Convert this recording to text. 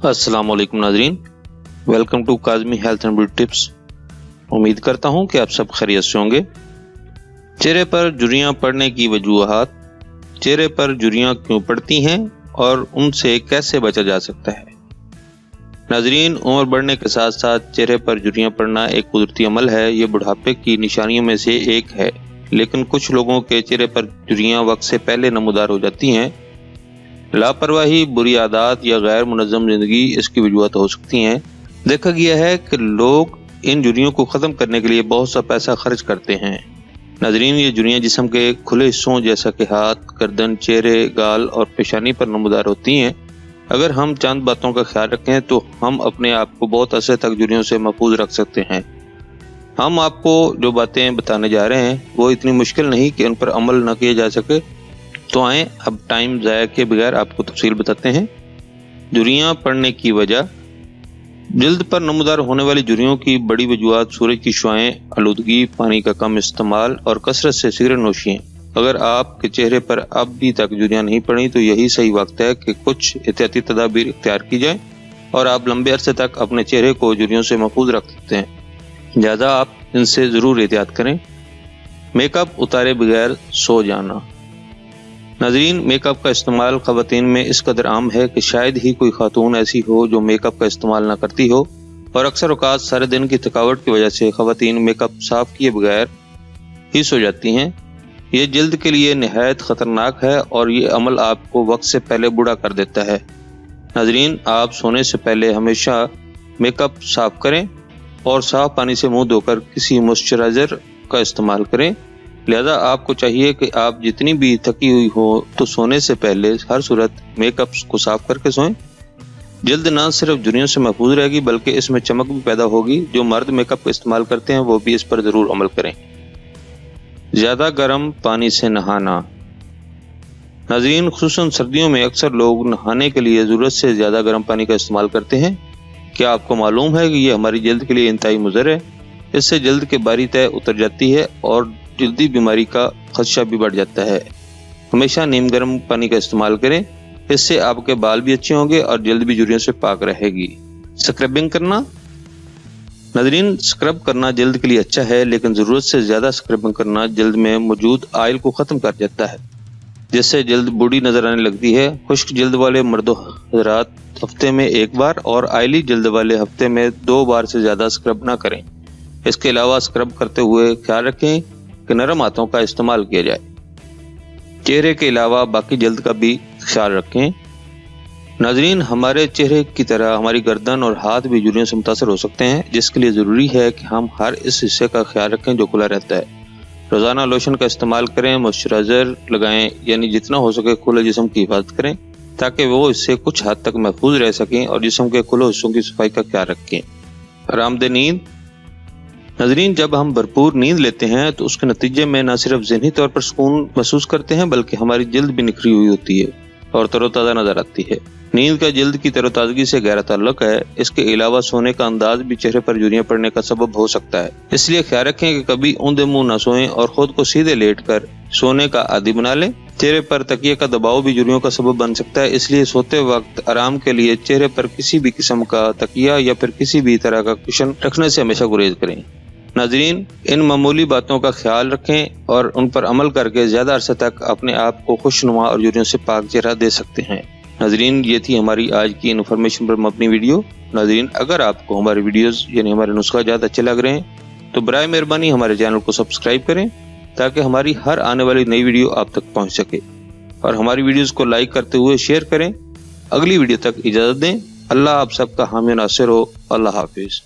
अस्सलाम वालेकुम नाजरीन, welcome to Kazmi health and beauty tips. उम्मीद करता हूँ कि आप सब खैरियत से होंगे। चेहरे पर झुर्रियाँ पड़ने की वजूहात, चेहरे पर झुर्रियाँ क्यों पड़ती हैं और उनसे कैसे बचा जा सकता है। नाजरीन, उम्र बढ़ने के साथ साथ चेहरे पर झुर्रियाँ पड़ना एक कुदरती अमल है। ये बुढ़ापे की निशानियों में से एक है, लेकिन कुछ लोगों के चेहरे पर झुर्रियाँ वक्त से पहले नमूदार हो जाती हैं। लापरवाही, बुरी आदत या गैर मुनज़्ज़म जिंदगी इसकी वजूहत हो सकती हैं। देखा गया है कि लोग इन झुर्रियों को ख़त्म करने के लिए बहुत सा पैसा खर्च करते हैं। नाजरीन, ये झुर्रियाँ जिस्म के खुले हिस्सों जैसा कि हाथ, गर्दन, चेहरे, गाल और पेशानी पर नमूदार होती हैं। अगर हम चंद बातों का ख्याल रखें तो हम अपने आप को बहुत अरसे तक झुर्रियों से महफूज रख सकते हैं। हम आपको जो बातें बताने जा रहे हैं वो इतनी मुश्किल नहीं कि उन पर अमल न किया जा सके। तो आएँ अब टाइम ज़ाया के बगैर आपको तफसील बताते हैं। झुर्रियाँ पड़ने की वजह। जल्द पर नमूदार होने वाली झुर्रियों की बड़ी वजूहत सूरज की शुआएं, आलूदगी, पानी का कम इस्तेमाल और कसरत से सिगरेट नोशी हैं। अगर आपके चेहरे पर अब भी तक झुर्रियाँ नहीं पड़ी तो यही सही वक्त है कि कुछ एहतियाती तदाबीर इख्तियार की जाए और आप लंबे अरसे तक अपने चेहरे को झुर्रियों से महफूज रख सकते हैं। लिहाजा आप इनसे ज़रूर एहतियात करें। मेकअप उतारे बगैर सो जाना। नाज़रीन, मेकअप का इस्तेमाल ख़वातीन में इस कदर आम है कि शायद ही कोई खातून ऐसी हो जो मेकअप का इस्तेमाल ना करती हो, और अक्सर औक़ात सारे दिन की थकावट की वजह से ख़वातीन मेकअप साफ़ किए बगैर ही सो जाती हैं। ये जल्द के लिए निहायत ख़तरनाक है और ये अमल आपको वक्त से पहले बूढ़ा कर देता है। नाज़रीन, आप सोने से पहले हमेशा मेकअप साफ़ करें और साफ़ पानी से मुँह धोकर किसी मॉइस्चराइज़र का इस्तेमाल करें। लिहाजा आपको चाहिए कि आप जितनी भी थकी हुई हो तो सोने से पहले हर सूरत मेकअप को साफ करके सोएं। जल्द ना सिर्फ झुर्रियों से महफूज रहेगी बल्कि इसमें चमक भी पैदा होगी। जो मर्द मेकअप का इस्तेमाल करते हैं वो भी इस पर ज़रूर अमल करें। ज़्यादा गर्म पानी से नहाना। नाज़रीन, खुसूसन सर्दियों में अक्सर लोग नहाने के लिए ज़रूरत से ज़्यादा गर्म पानी का इस्तेमाल करते हैं। क्या आपको मालूम है कि ये हमारी जल्द के लिए इंतहाई मुज़र है। इससे जल्द के बारी तय उतर जाती है और जल्दी बीमारी का खदशा भी बढ़ जाता है। हमेशा नीम गर्म पानी का इस्तेमाल करें, इससे आपके बाल भी अच्छे होंगे और जल्द भी झुर्रियों से पाक रहेगी। स्क्रबिंग करना। नाज़रीन, स्क्रब करना जल्द के लिए अच्छा है, लेकिन ज़रूरत से ज़्यादा स्क्रबिंग करना जल्द में मौजूद ऑयल को ख़त्म कर देता है, जिससे जल्द बूढ़ी नज़र आने लगती है। खुश्क जल्द वाले मर्दों हज़रात हफ्ते में एक बार और आयली जल्द वाले हफ्ते में 2 बार से ज़्यादा स्क्रब ना करें। इसके अलावा स्क्रब करते हुए ख्याल रखें कि नरम हाथों का इस्तेमाल किया जाए। चेहरे के अलावा बाकी जल्द का भी ख्याल रखें। नाज़रीन, हमारे चेहरे की तरह हमारी गर्दन और हाथ भी झुर्रियों से मुतासर हो सकते हैं, जिसके लिए ज़रूरी है कि हम हर इस हिस्से का ख्याल रखें जो खुला रहता है। रोज़ाना लोशन का इस्तेमाल करें, मॉइस्चराइज़र लगाएं, यानी जितना हो सके खुले जिस्म की हिफाजत करें ताकि वो इससे कुछ हद तक महफूज रह सकें और जिस्म के खुले हिस्सों की सफाई का ख्याल रखें। आरामदेह नींद। नाज़रीन, जब हम भरपूर नींद लेते हैं तो उसके नतीजे में न सिर्फ ज़हनी तौर पर सुकून महसूस करते हैं बल्कि हमारी जल्द भी निखरी हुई होती है और तरोताज़ा नजर आती है। नींद का जल्द की तरोताज़गी से गहरा ताल्लुक है। इसके अलावा सोने का अंदाज भी चेहरे पर झुर्रियाँ पड़ने का सबब हो सकता है। इसलिए ख्याल रखें कि कभी औंधे मुंह न सोएं और खुद को सीधे लेट कर सोने का आदी बना लें। चेहरे पर तकिए का दबाव भी झुर्रियों का सबब बन सकता है, इसलिए सोते वक्त आराम के लिए चेहरे पर किसी भी किस्म का तकिया या फिर किसी भी तरह का कुशन रखने से हमेशा गुरेज करें। नाज़रीन, इन मामूली बातों का ख्याल रखें और उन पर अमल करके ज़्यादा अरसे तक अपने आप को खुशनुमा और झुर्रियों से पाक चेहरा दे सकते हैं। नाज़रीन, ये थी हमारी आज की इन्फॉर्मेशन पर मबनी वीडियो। नाज़रीन, अगर आपको हमारे वीडियोस यानी हमारे नुस्खा ज़्यादा अच्छे लग रहे हैं तो बराए मेहरबानी हमारे चैनल को सब्सक्राइब करें ताकि हमारी हर आने वाली नई वीडियो आप तक पहुँच सके, और हमारी वीडियोज़ को लाइक करते हुए शेयर करें। अगली वीडियो तक इजाज़त दें। अल्लाह आप सबका हामी नासिर हो। अल्लाह हाफिज़।